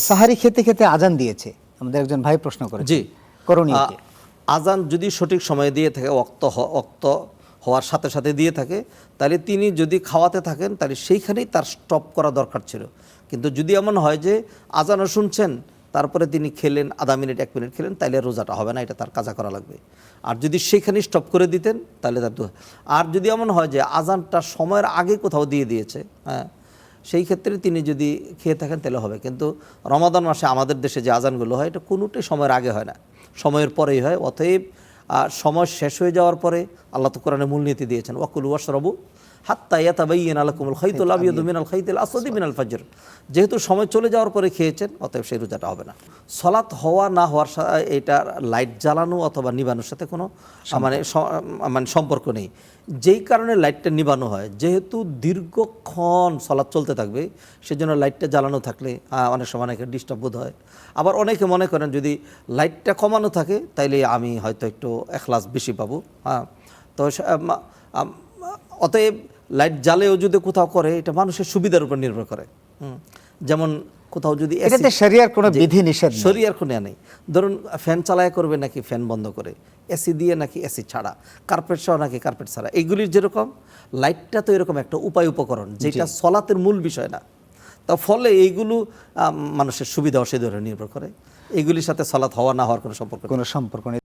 সাহারি খেতে খেতে আজান দিয়েছে, আমাদের একজন ভাই প্রশ্ন করে। জি, করণীয় কি? আজান যদি সঠিক সময়ে দিয়ে থাকে, ওয়াক্ত হওয়ার সাথে সাথে দিয়ে থাকে, তাহলে তিনি যদি খাওয়াতে থাকেন তাহলে সেইখানেই তার স্টপ করা দরকার ছিল। কিন্তু যদি এমন হয় যে আজানও শুনছেন তারপরে তিনি খেলেন, আধা মিনিট 1 মিনিট খেলেন, তাহলে রোজাটা হবে না, এটা তার কাজা করা লাগবে। আর যদি সেইখানেই স্টপ করে দিতেন তাহলে তার আর যদি এমন হয় যে আজানটা সময়ের আগে কোথাও দিয়ে দিয়েছে, হ্যাঁ, সেই ক্ষেত্রে তিনি যদি খেয়ে থাকেন তাহলে হবে। কিন্তু রমাদান মাসে আমাদের দেশে যে আজানগুলো হয় এটা কোনোটাই সময়ের আগে হয় না, সময়ের পরেই হয়। অতএব সময় শেষ হয়ে যাওয়ার পরে আল্লাহ তো কোরআনে মূলনীতি দিয়েছেন, ওয়াকুলু ওয়াশরাবু হাত্তা ইয়াতাবাইয়ানা লাকুমুল খাইতুল আবিয়াদু মিনাল খাইতিল আসওয়াদি মিনাল ফাজর। যেহেতু সময় চলে যাওয়ার পরে খেয়েছেন, অতএব সেই রোজাটা হবে না। সলাৎ হওয়া না হওয়ার এটা লাইট জ্বালানো অথবা নিবানোর সাথে কোনো মানে সম্পর্ক নেই। যেই কারণে লাইটটা নিবানো হয়, যেহেতু দীর্ঘক্ষণ সলাৎ চলতে থাকবে, সেজন্য লাইটটা জ্বালানো থাকলে অনেক সময় অনেকে ডিস্টার্ব বোধ হয়। আবার অনেকে মনে করেন যদি লাইটটা কমানো থাকে তাইলে আমি হয়তো একটু এখলাস বেশি পাবো। হ্যাঁ, তো অতএব লাইট জ্বালেও যদি কোথাও করে, এটা মানুষের সুবিধার উপর নির্ভর করে। যেমন কোথাও যদি এটাতে শরিয়ার কোনো বিধি নিষেধ নেই, শরিয়ার কোনো নেই। ধরুন ফ্যান চালায় করবে নাকি ফ্যান বন্ধ করে, এসি দিয়ে নাকি এসি ছাড়া, কার্পেট সহ নাকি কার্পেট ছাড়া, এইগুলির যেরকম লাইটটা তো এরকম একটা উপকরণ যেটা সলাতের মূল বিষয় না। তা ফলে এইগুলো মানুষের সুবিধা অসুবিধার নির্ভর করে, এইগুলির সাথে সলাৎ হওয়া না হওয়ার কোনো সম্পর্ক নেই।